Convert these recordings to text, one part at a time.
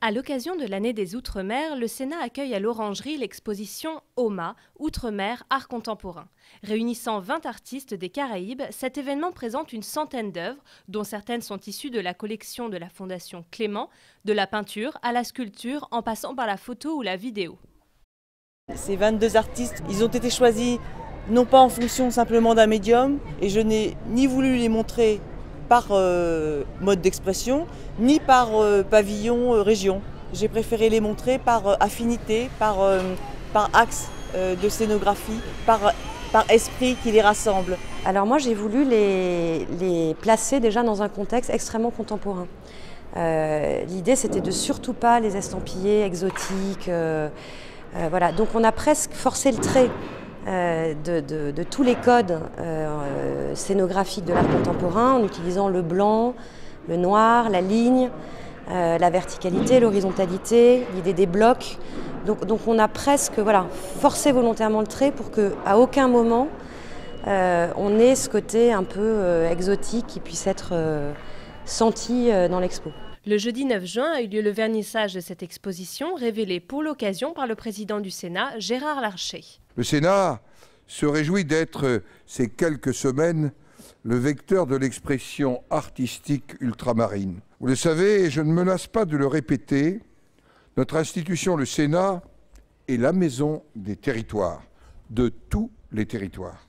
À l'occasion de l'année des Outre-mer, le Sénat accueille à l'Orangerie l'exposition OMA, Outre-mer Art Contemporain. Réunissant 20 artistes des Caraïbes, cet événement présente une centaine d'œuvres, dont certaines sont issues de la collection de la Fondation Clément, de la peinture à la sculpture, en passant par la photo ou la vidéo. Ces 22 artistes, ils ont été choisis non pas en fonction simplement d'un médium, et je n'ai ni voulu les montrer par mode d'expression, ni par pavillon, région. J'ai préféré les montrer par affinité, par axe de scénographie, par esprit qui les rassemble. Alors moi j'ai voulu les placer déjà dans un contexte extrêmement contemporain. L'idée c'était de surtout pas les estampiller exotiques. Voilà. Donc on a presque forcé le trait de tous les codes scénographiques de l'art contemporain en utilisant le blanc, le noir, la ligne, la verticalité, l'horizontalité, l'idée des blocs. Donc on a presque forcé volontairement le trait pour qu'à aucun moment on ait ce côté un peu exotique qui puisse être senti dans l'expo. Le jeudi 9 juin a eu lieu le vernissage de cette exposition, révélée pour l'occasion par le président du Sénat, Gérard Larcher. Le Sénat se réjouit d'être, ces quelques semaines, le vecteur de l'expression artistique ultramarine. Vous le savez, et je ne me lasse pas de le répéter, notre institution, le Sénat, est la maison des territoires, de tous les territoires.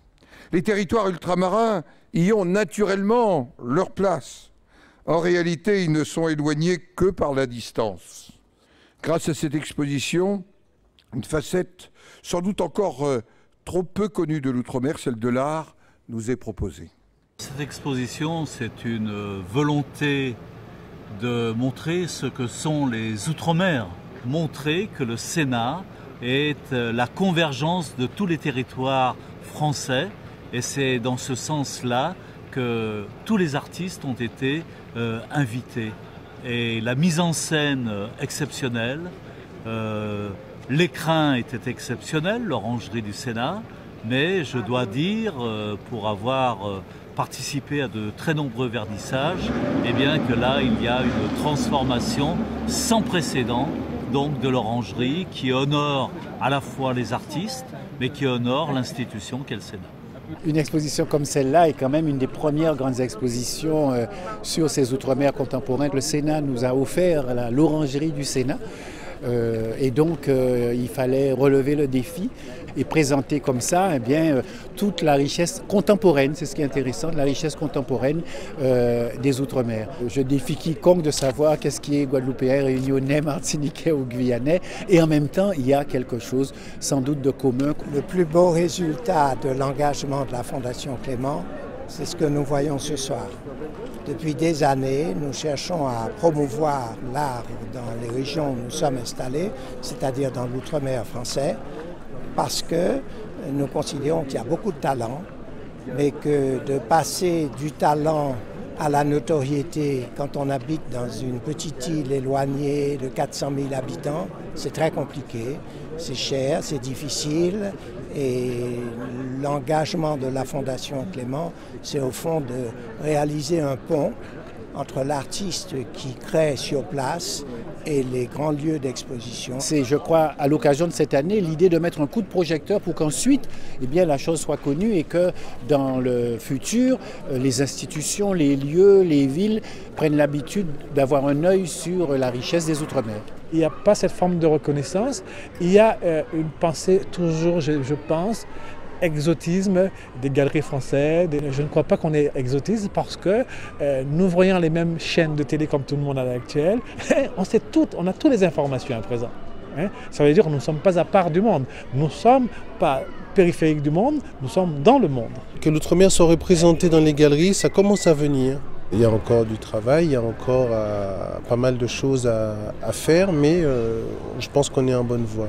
Les territoires ultramarins y ont naturellement leur place. En réalité, ils ne sont éloignés que par la distance. Grâce à cette exposition, une facette sans doute encore trop peu connue de l'outre-mer, celle de l'art, nous est proposée. Cette exposition, c'est une volonté de montrer ce que sont les outre-mer, montrer que le Sénat est la convergence de tous les territoires français, et c'est dans ce sens-là que tous les artistes ont été invités. Et la mise en scène exceptionnelle, l'écrin était exceptionnel, l'Orangerie du Sénat, mais je dois dire, pour avoir participé à de très nombreux vernissages, eh bien que là il y a une transformation sans précédent donc de l'Orangerie qui honore à la fois les artistes, mais qui honore l'institution qu'est le Sénat. Une exposition comme celle-là est quand même une des premières grandes expositions sur ces outre-mer contemporains. Le Sénat nous a offert l'Orangerie du Sénat et donc il fallait relever le défi et présenter comme ça toute la richesse contemporaine, c'est ce qui est intéressant, la richesse contemporaine des outre-mer. Je défie quiconque de savoir qu'est-ce qui est guadeloupéen, réunionnais, martiniquais ou guyanais, et en même temps il y a quelque chose sans doute de commun. Le plus beau résultat de l'engagement de la Fondation Clément, c'est ce que nous voyons ce soir. Depuis des années, nous cherchons à promouvoir l'art dans les régions où nous sommes installés, c'est-à-dire dans l'outre-mer français, parce que nous considérons qu'il y a beaucoup de talent, mais que de passer du talent à la notoriété quand on habite dans une petite île éloignée de 400 000 habitants, c'est très compliqué, c'est cher, c'est difficile, et l'engagement de la Fondation Clément, c'est au fond de réaliser un pont entre l'artiste qui crée sur place et les grands lieux d'exposition. C'est, je crois, à l'occasion de cette année, l'idée de mettre un coup de projecteur pour qu'ensuite, la chose soit connue et que dans le futur, les institutions, les lieux, les villes prennent l'habitude d'avoir un œil sur la richesse des outre-mer. Il n'y a pas cette forme de reconnaissance. Il y a une pensée toujours, je pense, exotisme des galeries françaises. Je ne crois pas qu'on est exotisme parce que nous voyons les mêmes chaînes de télé comme tout le monde à l'heure actuelle. On a toutes les informations à présent. Ça veut dire que nous ne sommes pas à part du monde. Nous ne sommes pas périphériques du monde, nous sommes dans le monde. Que l'outre-mer soit représenté dans les galeries, ça commence à venir. Il y a encore du travail, il y a encore pas mal de choses à faire, mais je pense qu'on est en bonne voie.